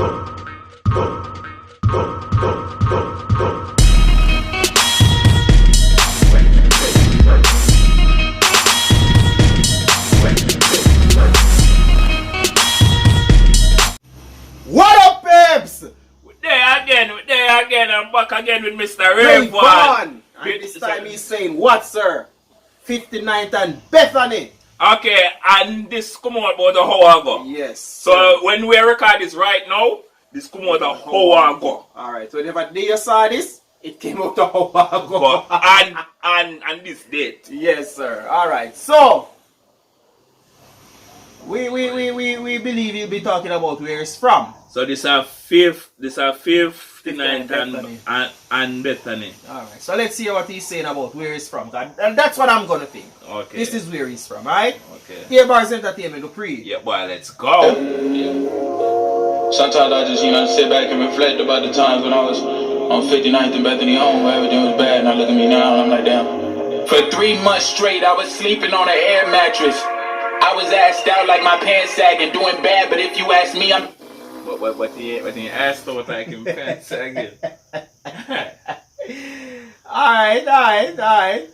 What up, babes? We're there again. I'm back again with Mr. Vaughn. And this time he's saying, what, sir? 59th and Bethany. Okay, and this come out about an hour ago. Yes. So when we record this right now, this come out an hour ago. Alright, so whenever day you saw this, it came out an hour ago. and this date. Yes, sir. Alright, so we believe you'll be talking about where it's from. So this are 59th and Bethany. Alright, so let's see what he's saying about where he's from. And that's what I'm gonna think. Okay. This is where he's from, right? Okay. Here, Bars Entertainment, Dupree. Yeah, boy, let's go. Yeah. Sometimes I just, sit back and reflect about the times when I was on 59th and Bethany home where everything was bad, and I look at me now and I'm like, damn. For 3 months straight, I was sleeping on an air mattress. I was assed out like my pants sagging, doing bad, but if you ask me, I'm... But he asked what I can pants again. Alright. I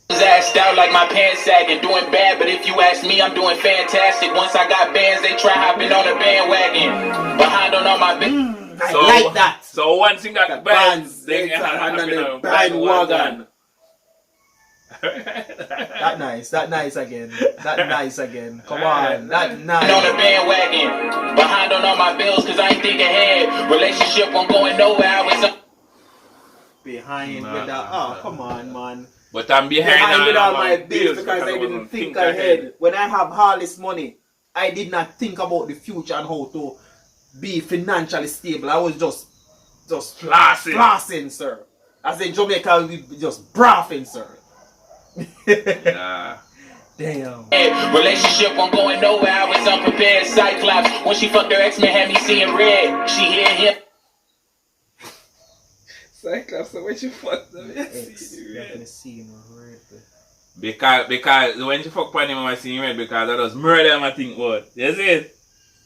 was assed out like my pants sagging, doing bad, but if you ask me, I'm doing fantastic. Once I got bands, they try hopping on the bandwagon. Behind on all my I like that. So once you got bands, they get have on the bandwagon. That nice again. Come on, that nice. On the bandwagon, behind on all my bills, cause I ain't think ahead. Relationship won't going nowhere. I was behind with that. Oh, come on, man. But I'm behind with all my bills because I didn't think ahead. When I have all this money, I did not think about the future and how to be financially stable. I was just flossing, sir. As in Jamaica, we just braffing, sir. Nah. Damn. Relationship won't going nowhere. I was unprepared. Cyclops. When she fucked her ex-man, had me seeing red. She hear him. Cyclops, so when she fucked them, red. because when she fucked on him, I seen red because that was murder. I think what? That's it.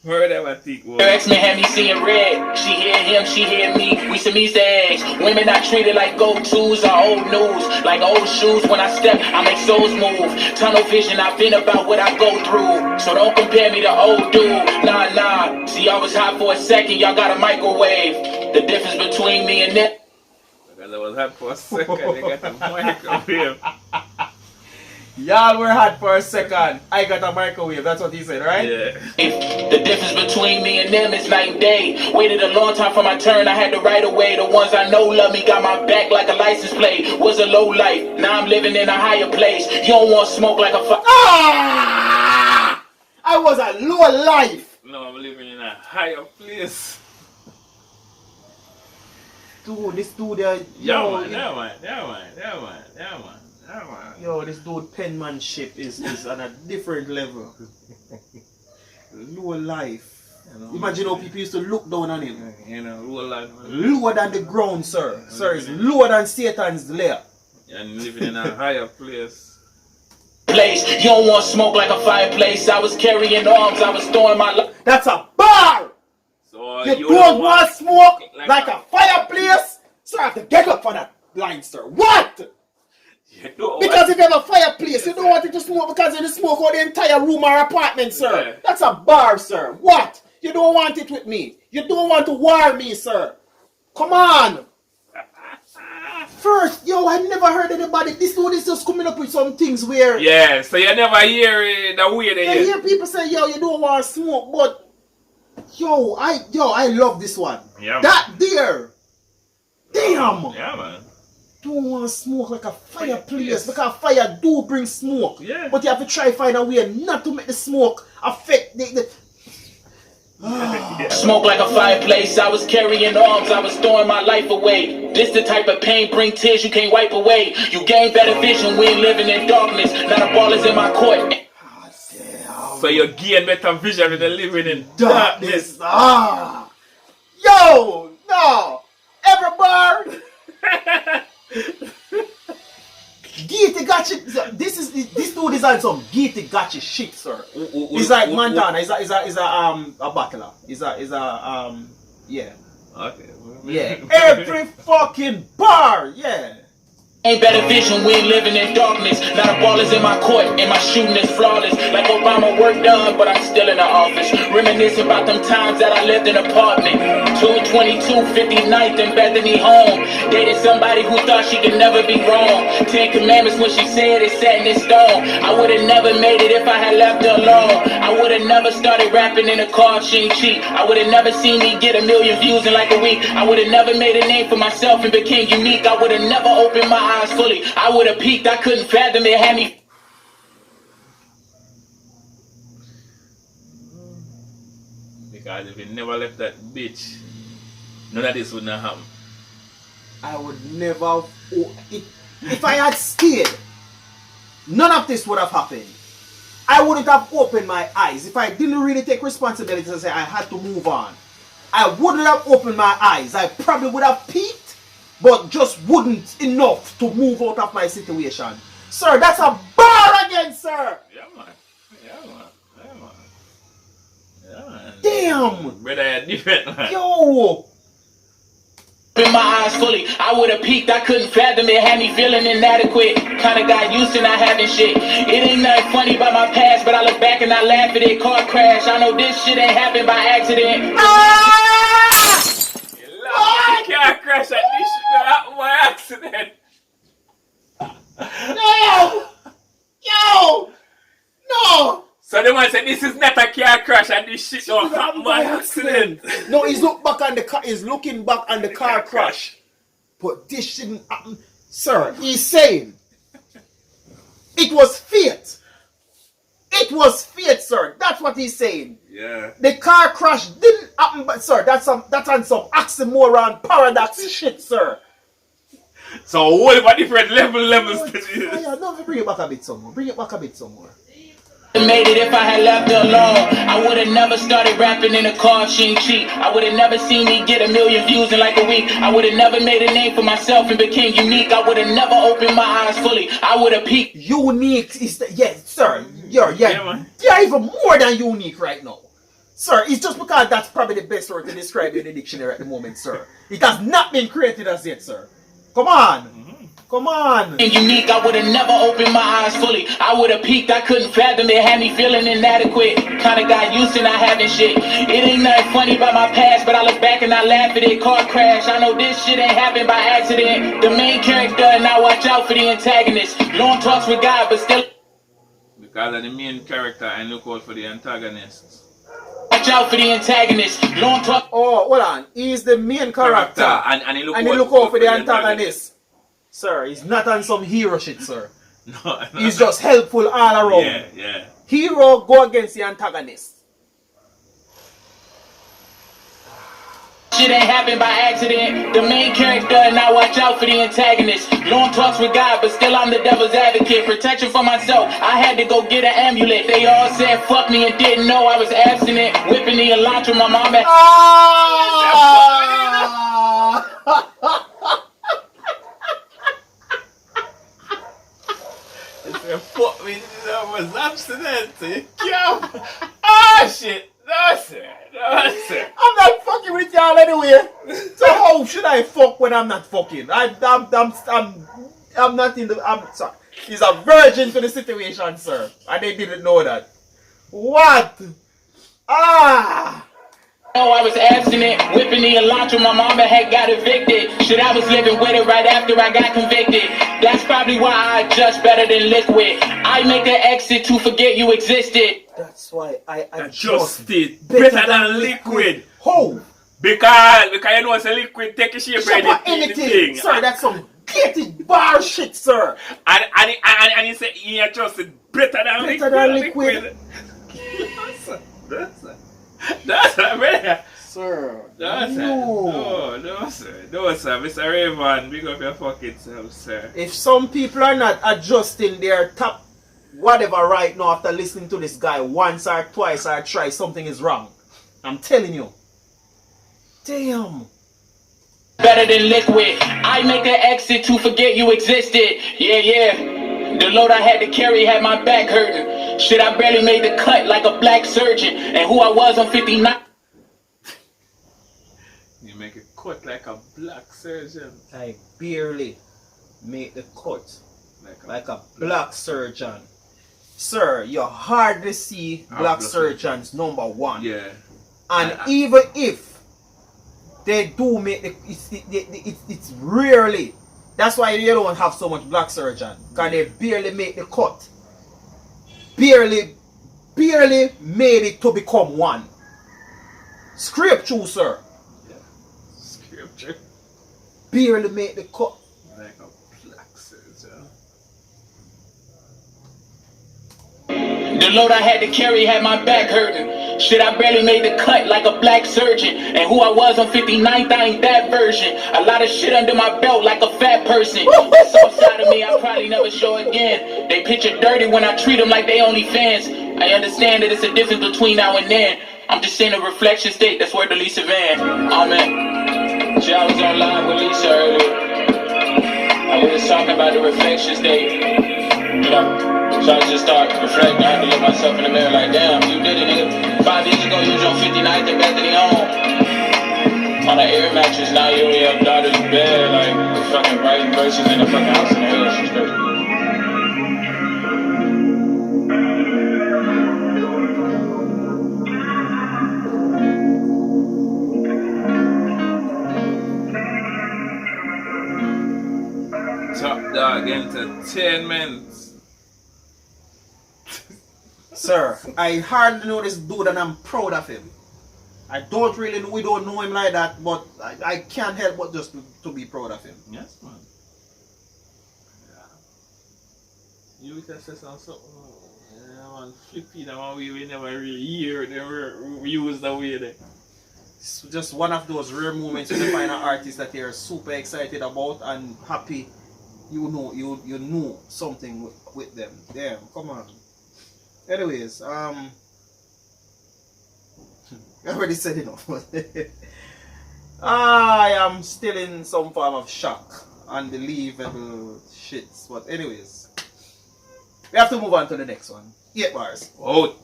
Murder. I think what? Her ex-man had me seeing red. She hear him, she hear me. We some Easter eggs. Women not treated like go-tos or old news. Like old shoes. When I step, I make souls move. Tunnel vision. I've been about what I go through. So don't compare me to old dude. Nah. See, I was hot for a second. Y'all got a microwave. The difference between me and them. Because I was hot for a second. They got a microwave. Y'all were hot for a second. I got a microwave. That's what he said, right? Yeah. The difference between me and them is night and day. Waited a long time for my turn. I had to right away. The ones I know love me got my back like a license plate. Was a low life. Now I'm living in a higher place. You don't want smoke like a I was a low life. No, I'm living in a higher place. Dude, this dude, Yo, this dude penmanship is on a different level. Low life. Imagine how people used to look down on him. Low life. Lower than the ground, sir. Sir, it's lower than Satan's lair. And living in a higher place. You don't want smoke like a fireplace. I was carrying arms. I was throwing my life. That's a bar! So you don't want smoke like a fireplace? So I have to get up for that line, sir. What? Because if you have a fireplace, you don't want it to smoke because you smoke out the entire room or apartment, sir. Yeah. That's a bar, sir. What? You don't want it with me. You don't want to war me, sir. Come on. First, yo, I never heard anybody. This dude is just coming up with some things where... Yeah, so you never hear the way they hear people say, yo, you don't want to smoke, but... Yo, I love this one. Yeah, that there. Damn. Yeah, man. Don't want to smoke like a fireplace because fire do bring smoke. Yeah. But you have to try find a way not to make the smoke affect the Smoke like a fireplace. I was carrying arms. I was throwing my life away. This the type of pain bring tears you can't wipe away. You gain better vision. We ain't living in darkness. Not a ball is in my court. So you gain better vision when you're living in darkness. Yo, no. Every bar. Geety gotcha. This dude is on some Geety gotcha shit, sir. He's like Montana. He's a battler. He's a yeah. Okay. Yeah. Every fucking bar, yeah. Ain't better vision, we ain't living in darkness. Not a ball is in my court, and my shooting is flawless. Like Obama work done, but I'm still in the office. Reminiscing about them times that I lived in an apartment. 222, 59th and Bethany home. Dated somebody who thought she could never be wrong. 10 commandments when she said it's set in stone. I would've never made it if I had left her alone. I would've never started rapping in a car if she ain't cheap. I would've never seen me get 1 million views in like a week. I would've never made a name for myself and became unique. I would've never opened my eyes fully. I would have peaked. I couldn't fathom it. Had me. Because if you never left that bitch, none of this would not happen. I would never. If I had stayed, none of this would have happened. I wouldn't have opened my eyes. If I didn't really take responsibility and say I had to move on, I wouldn't have opened my eyes. I probably would have peaked, but just wouldn't enough to move out of my situation. Sir, that's a bar again, sir! Yeah, man. Yeah, man. Yeah, man. Yeah, man. Damn! Brother, you're different, man. Yo! In my eyes fully, I would have peaked. I couldn't fathom it. Had me feeling inadequate. Kinda got used to not having shit. It ain't nothing funny about my past, but I look back and I laugh at it. Car crash. I know this shit ain't happened by accident. You can't crash at this shit, that happened by accident. No! Yo! No! So the man said this is not a car crash and this shit don't happen by accident. No, he's looking back on the car. He's looking back on the car crash. But this shouldn't happen. Sir, he's saying it was fate. It was fate, sir. That's what he's saying. Yeah. The car crash didn't happen, but sir, that's on some oxymoron paradox shit, sir. So what about different levels to this? Yeah, no, bring it back a bit some more. Bring it back a bit some more. Made it if I had left her alone. I would have never started rapping in a car if she ain't cheap. I would have never seen me get 1 million views in like a week. I would have never made a name for myself and became unique. I would have never opened my eyes fully. I would have peaked. Unique is the, yeah, sir. You're even more than unique right now. Sir, it's just because that's probably the best word to describe you in the dictionary at the moment, sir. It has not been created as yet, sir. Come on. Come on. Unique, I would have never opened my eyes fully. I would have peaked. I couldn't fathom it. Had me feeling inadequate. Kinda got used to not having shit. It ain't nothing funny about my past, but I look back and I laugh at it. Car crash. I know this shit ain't happened by accident. The main character, and I watch out for the antagonist. Long talks with God, but still. Because of the main character and look out for the antagonist. Watch out for the antagonist. Long talk. Oh, hold on. He's the main character. And he look out for the antagonist. Sir, he's not on some hero shit, sir. No. He's just helpful all around. Yeah. Hero go against the antagonist. Shit ain't happened by accident. The main character, and I watch out for the antagonist. Long talks with God, but still I'm the devil's advocate. Protection for myself, I had to go get an amulet. They all said fuck me and didn't know I was abstinent. Whipping the Elantra, my mom had. Fuck me, I was abstinent. Ah, shit. No, sir. I'm not fucking with y'all anyway. So how should I fuck when I'm not fucking? I'm not in the. I'm sorry. He's a virgin to the situation, sir, and they didn't know that. What? No, I was abstinent, whipping the Elantra, my mama had got evicted. Shit, I was living with it right after I got convicted. That's probably why I adjust better than liquid. I make an exit to forget you existed. That's why I adjusted better than liquid. How? Because you know it's a liquid, take a shape of anything. Sir, that's some gated bar shit, sir. And you say he adjusted better than liquid. That's right. Sir. No, sir. Mr. Raven, big up your fucking self, sir. If some people are not adjusting their top whatever right now after listening to this guy once or twice or thrice, something is wrong. I'm telling you. Damn. better than liquid. I make an exit to forget you existed. Yeah. The load I had to carry had my back hurting. Shit, I barely made the cut like a black surgeon. And who I was on 59. You make a cut like a black surgeon. I barely made the cut like a black surgeon. Sir, you hardly see black surgeons number one. Yeah. And even if they do make the, it's rarely. That's why you don't have so much black surgeon. Because they barely make the cut. Barely made it to become one. Scrape through, sir. Yeah. Scripture. Barely made the cut. Like a black surgeon. The load I had to carry had my back hurting. Shit, I barely made the cut like a black surgeon. And who I was on 59th, I ain't that version. A lot of shit under my belt like a fat person. That's some side of me I'll probably never show again. They picture dirty when I treat them like they only fans. I understand that it's a difference between now and then. I'm just in a reflection state, that's where the Lisa Van. Amen. Shit, I was on live with Lisa earlier. I was just talking about the reflection state. You know? So I just start reflecting. I had to look myself in the mirror like, damn, you did it, nigga. 5 years ago, you was on 59th and Bethany home. On an air mattress, now you only have daughter's bed, like, the fucking bright versus in the fucking house in the hills. It's crazy. Top dog entertainment. Sir, I hardly know this dude and I'm proud of him. I don't really know, we don't know him like that, but I can't help but just to be proud of him. Yes, man. Yeah. You can say something. Yeah, man. Flipping them we never really hear them use the way they. It's just one of those rare moments when you find an artist that you're super excited about and happy. You know something with them. Damn, come on. Anyways, I already said enough. I am still in some form of shock. Unbelievable shits. But anyways, we have to move on to the next one. 8 bars. Oh.